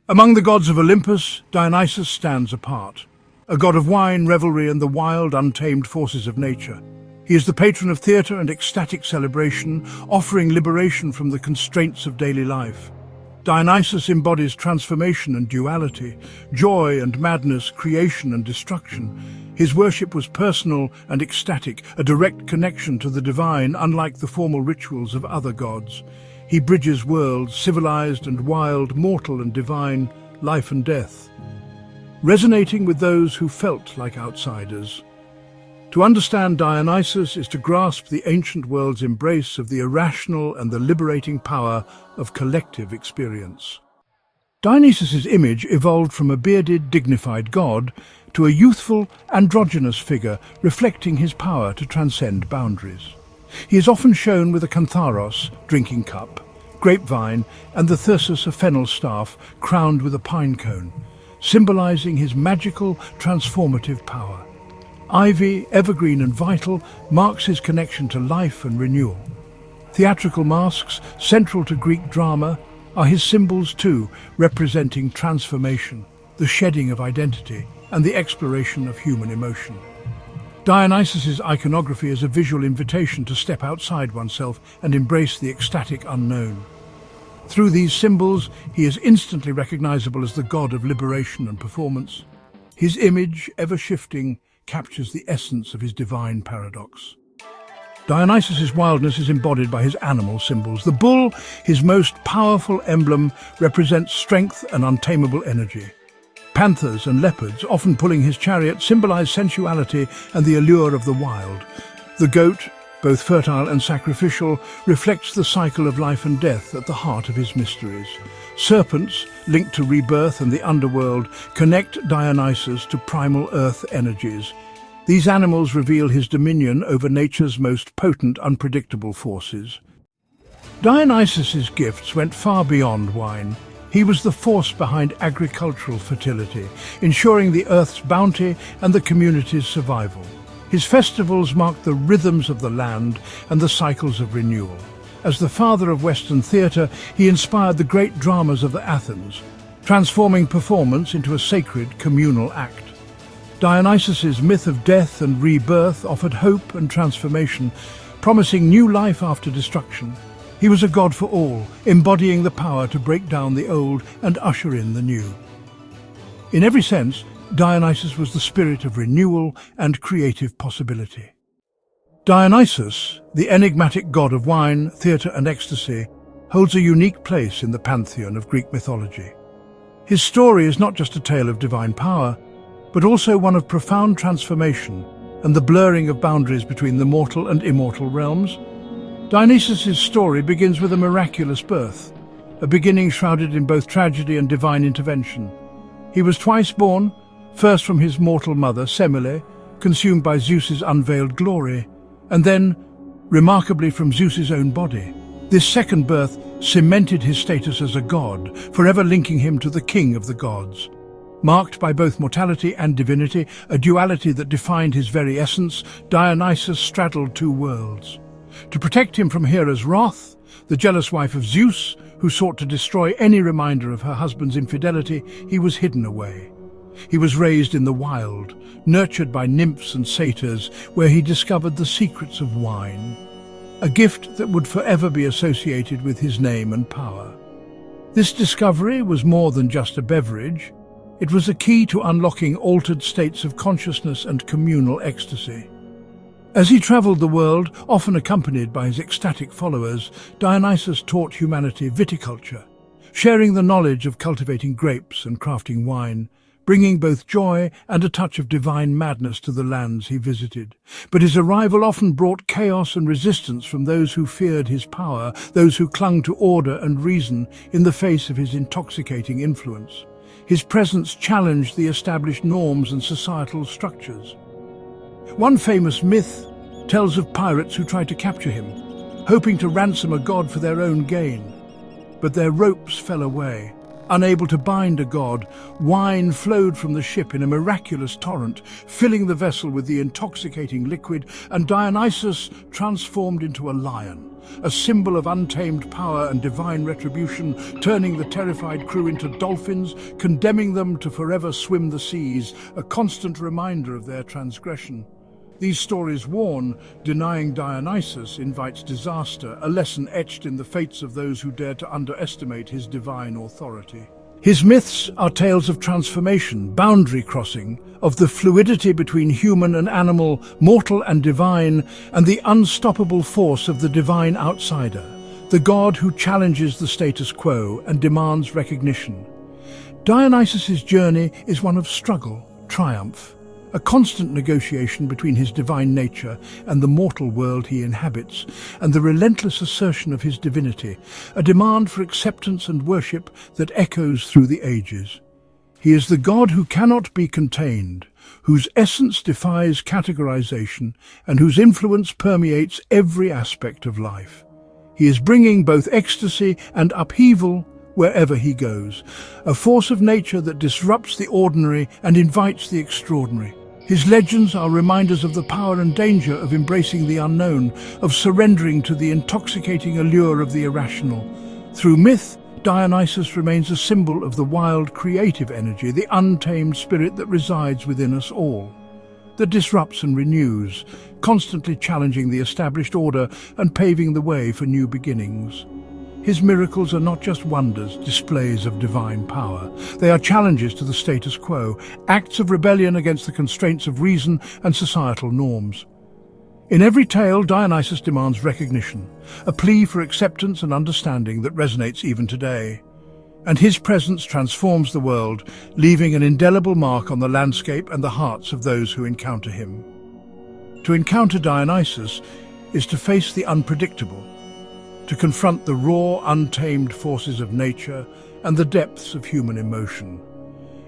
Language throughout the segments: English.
Among the gods of Olympus, Dionysus stands apart, a god of wine, revelry, and the wild, untamed forces of nature. He is the patron of theatre and ecstatic celebration, offering liberation from the constraints of daily life. Dionysus embodies transformation and duality, joy and madness, creation and destruction. His worship was personal and ecstatic, a direct connection to the divine, unlike the formal rituals of other gods. He bridges worlds, civilized and wild, mortal and divine, life and death, resonating with those who felt like outsiders. To understand Dionysus is to grasp the ancient world's embrace of the irrational and the liberating power of collective experience. Dionysus's image evolved from a bearded, dignified god to a youthful, androgynous figure reflecting his power to transcend boundaries. He is often shown with a thyrsus, drinking cup, grapevine, and the thyrsus, a fennel staff crowned with a pine cone, symbolizing his magical, transformative power. Ivy, evergreen and vital, marks his connection to life and renewal. Theatrical masks, central to Greek drama, are his symbols too, representing transformation, the shedding of identity, and the exploration of human emotion. Dionysus's iconography is a visual invitation to step outside oneself and embrace the ecstatic unknown. Through these symbols, he is instantly recognizable as the god of liberation and performance. His image, ever shifting, captures the essence of his divine paradox. Dionysus's wildness is embodied by his animal symbols. The bull, his most powerful emblem, represents strength and untamable energy. Panthers and leopards, often pulling his chariot, symbolize sensuality and the allure of the wild. The goat, both fertile and sacrificial, reflects the cycle of life and death at the heart of his mysteries. Serpents, linked to rebirth and the underworld, connect Dionysus to primal earth energies. These animals reveal his dominion over nature's most potent, unpredictable forces. Dionysus's gifts went far beyond wine. He was the force behind agricultural fertility, ensuring the earth's bounty and the community's survival. His festivals marked the rhythms of the land and the cycles of renewal. As the father of Western theatre, he inspired the great dramas of the Athens, transforming performance into a sacred communal act. Dionysus's myth of death and rebirth offered hope and transformation, promising new life after destruction. He was a god for all, embodying the power to break down the old and usher in the new. In every sense, Dionysus was the spirit of renewal and creative possibility. Dionysus, the enigmatic god of wine, theatre and ecstasy, holds a unique place in the pantheon of Greek mythology. His story is not just a tale of divine power, but also one of profound transformation and the blurring of boundaries between the mortal and immortal realms. Dionysus's story begins with a miraculous birth, a beginning shrouded in both tragedy and divine intervention. He was twice born, first from his mortal mother, Semele, consumed by Zeus's unveiled glory, and then, remarkably, from Zeus's own body. This second birth cemented his status as a god, forever linking him to the king of the gods. Marked by both mortality and divinity, a duality that defined his very essence, Dionysus straddled two worlds. To protect him from Hera's wrath, the jealous wife of Zeus, who sought to destroy any reminder of her husband's infidelity, he was hidden away. He was raised in the wild, nurtured by nymphs and satyrs, where he discovered the secrets of wine, a gift that would forever be associated with his name and power. This discovery was more than just a beverage. It was a key to unlocking altered states of consciousness and communal ecstasy. As he traveled the world, often accompanied by his ecstatic followers, Dionysus taught humanity viticulture, sharing the knowledge of cultivating grapes and crafting wine, bringing both joy and a touch of divine madness to the lands he visited. But his arrival often brought chaos and resistance from those who feared his power, those who clung to order and reason in the face of his intoxicating influence. His presence challenged the established norms and societal structures. One famous myth tells of pirates who tried to capture him, hoping to ransom a god for their own gain. But their ropes fell away, Unable to bind a god, wine flowed from the ship in a miraculous torrent, filling the vessel with the intoxicating liquid, and Dionysus transformed into a lion, a symbol of untamed power and divine retribution, turning the terrified crew into dolphins, condemning them to forever swim the seas, a constant reminder of their transgression. These stories warn, denying Dionysus invites disaster, a lesson etched in the fates of those who dare to underestimate his divine authority. His myths are tales of transformation, boundary crossing, of the fluidity between human and animal, mortal and divine, and the unstoppable force of the divine outsider, the god who challenges the status quo and demands recognition. Dionysus's journey is one of struggle, triumph, a constant negotiation between his divine nature and the mortal world he inhabits, and the relentless assertion of his divinity, a demand for acceptance and worship that echoes through the ages. He is the god who cannot be contained, whose essence defies categorization, and whose influence permeates every aspect of life. He is bringing both ecstasy and upheaval wherever he goes, a force of nature that disrupts the ordinary and invites the extraordinary. His legends are reminders of the power and danger of embracing the unknown, of surrendering to the intoxicating allure of the irrational. Through myth, Dionysus remains a symbol of the wild, creative energy, the untamed spirit that resides within us all, that disrupts and renews, constantly challenging the established order and paving the way for new beginnings. His miracles are not just wonders, displays of divine power. They are challenges to the status quo, acts of rebellion against the constraints of reason and societal norms. In every tale, Dionysus demands recognition, a plea for acceptance and understanding that resonates even today. And his presence transforms the world, leaving an indelible mark on the landscape and the hearts of those who encounter him. To encounter Dionysus is to face the unpredictable, to confront the raw, untamed forces of nature and the depths of human emotion.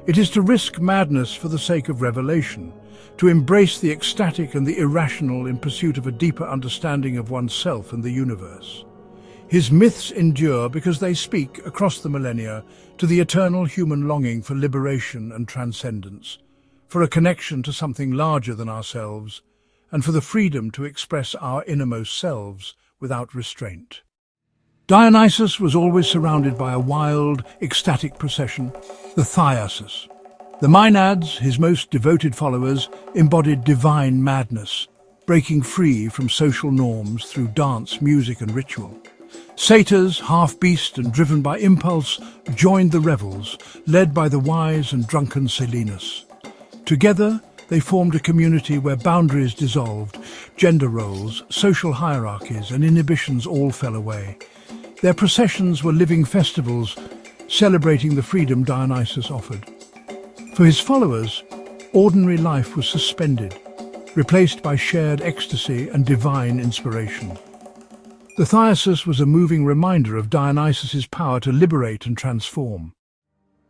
It is to risk madness for the sake of revelation, to embrace the ecstatic and the irrational in pursuit of a deeper understanding of oneself and the universe. His myths endure because they speak, across the millennia, to the eternal human longing for liberation and transcendence, for a connection to something larger than ourselves, and for the freedom to express our innermost selves without restraint. Dionysus was always surrounded by a wild, ecstatic procession, the thyrsus. The Maenads, his most devoted followers, embodied divine madness, breaking free from social norms through dance, music and ritual. Satyrs, half-beast and driven by impulse, joined the revels, led by the wise and drunken Silenus. Together, they formed a community where boundaries dissolved, gender roles, social hierarchies and inhibitions all fell away. Their processions were living festivals, celebrating the freedom Dionysus offered. For his followers, ordinary life was suspended, replaced by shared ecstasy and divine inspiration. The thyrsus was a moving reminder of Dionysus's power to liberate and transform.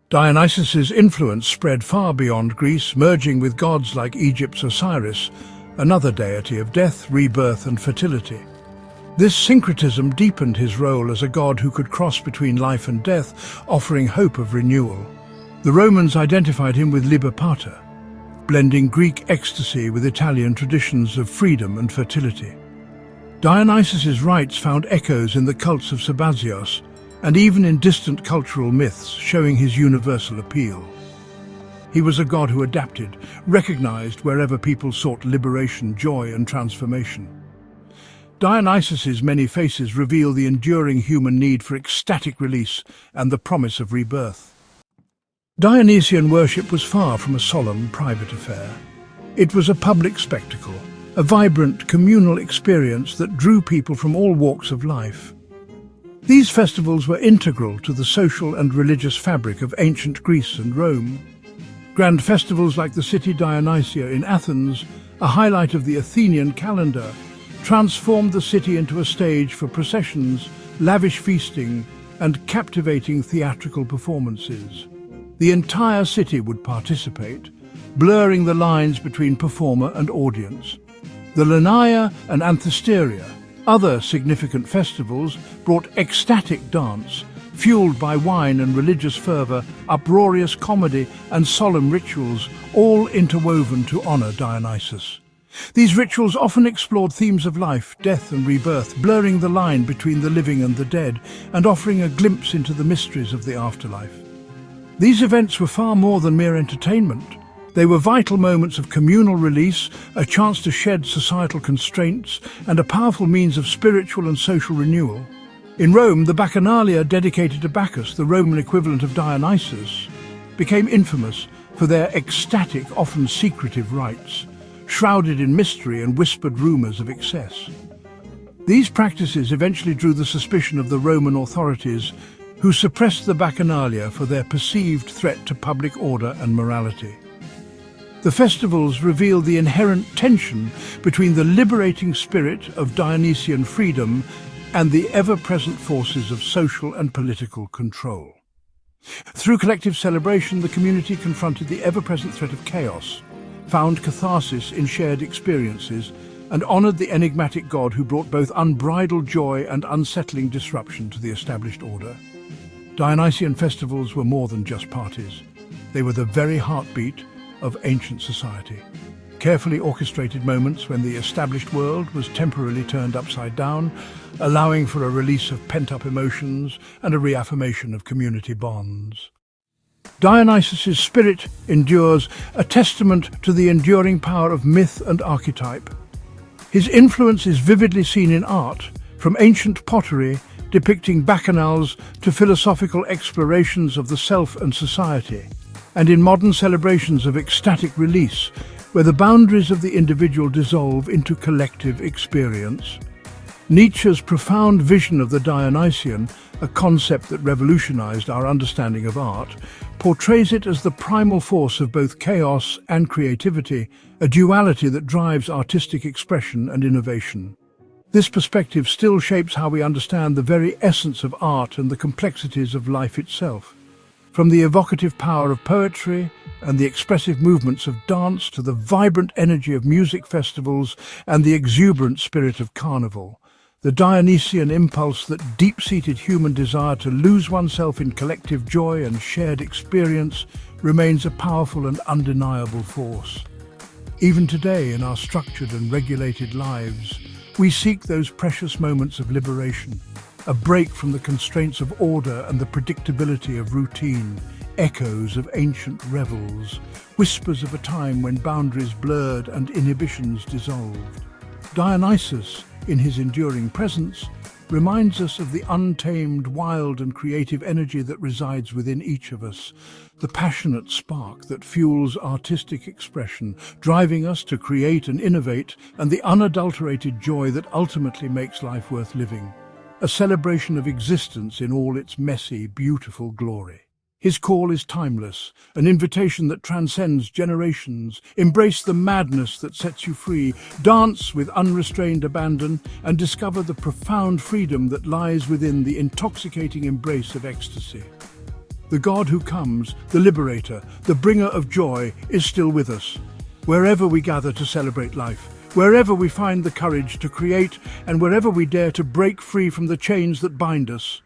Dionysus's influence spread far beyond Greece, merging with gods like Egypt's Osiris, another deity of death, rebirth and fertility. This syncretism deepened his role as a god who could cross between life and death, offering hope of renewal. The Romans identified him with Liber Pater, blending Greek ecstasy with Italian traditions of freedom and fertility. Dionysus's rites found echoes in the cults of Sabazios and even in distant cultural myths, showing his universal appeal. He was a god who adapted, recognized wherever people sought liberation, joy and transformation. Dionysus's many faces reveal the enduring human need for ecstatic release and the promise of rebirth. Dionysian worship was far from a solemn, private affair. It was a public spectacle, a vibrant, communal experience that drew people from all walks of life. These festivals were integral to the social and religious fabric of ancient Greece and Rome. Grand festivals like the city Dionysia in Athens, a highlight of the Athenian calendar, transformed the city into a stage for processions, lavish feasting, and captivating theatrical performances. The entire city would participate, blurring the lines between performer and audience. The Lenaea and Anthesteria, other significant festivals, brought ecstatic dance, fueled by wine and religious fervour, uproarious comedy and solemn rituals, all interwoven to honour Dionysus. These rituals often explored themes of life, death and rebirth, blurring the line between the living and the dead, and offering a glimpse into the mysteries of the afterlife. These events were far more than mere entertainment. They were vital moments of communal release, a chance to shed societal constraints, and a powerful means of spiritual and social renewal. In Rome, the Bacchanalia dedicated to Bacchus, the Roman equivalent of Dionysus, became infamous for their ecstatic, often secretive rites, shrouded in mystery and whispered rumours of excess. These practices eventually drew the suspicion of the Roman authorities, who suppressed the Bacchanalia for their perceived threat to public order and morality. The festivals revealed the inherent tension between the liberating spirit of Dionysian freedom and the ever-present forces of social and political control. Through collective celebration, the community confronted the ever-present threat of chaos, found catharsis in shared experiences, and honoured the enigmatic god who brought both unbridled joy and unsettling disruption to the established order. Dionysian festivals were more than just parties. They were the very heartbeat of ancient society. Carefully orchestrated moments when the established world was temporarily turned upside down, allowing for a release of pent-up emotions and a reaffirmation of community bonds. Dionysus's spirit endures, a testament to the enduring power of myth and archetype. His influence is vividly seen in art, from ancient pottery depicting bacchanals to philosophical explorations of the self and society, and in modern celebrations of ecstatic release, where the boundaries of the individual dissolve into collective experience. Nietzsche's profound vision of the Dionysian, a concept that revolutionized our understanding of art, portrays it as the primal force of both chaos and creativity, a duality that drives artistic expression and innovation. This perspective still shapes how we understand the very essence of art and the complexities of life itself. From the evocative power of poetry and the expressive movements of dance to the vibrant energy of music festivals and the exuberant spirit of carnival, the Dionysian impulse, that deep-seated human desire to lose oneself in collective joy and shared experience, remains a powerful and undeniable force. Even today, in our structured and regulated lives, we seek those precious moments of liberation, a break from the constraints of order and the predictability of routine, echoes of ancient revels, whispers of a time when boundaries blurred and inhibitions dissolved. Dionysus, in his enduring presence, reminds us of the untamed, wild and creative energy that resides within each of us, the passionate spark that fuels artistic expression, driving us to create and innovate, and the unadulterated joy that ultimately makes life worth living, a celebration of existence in all its messy, beautiful glory. His call is timeless, an invitation that transcends generations. Embrace the madness that sets you free, dance with unrestrained abandon, and discover the profound freedom that lies within the intoxicating embrace of ecstasy. The God who comes, the liberator, the bringer of joy, is still with us. Wherever we gather to celebrate life, wherever we find the courage to create, and wherever we dare to break free from the chains that bind us,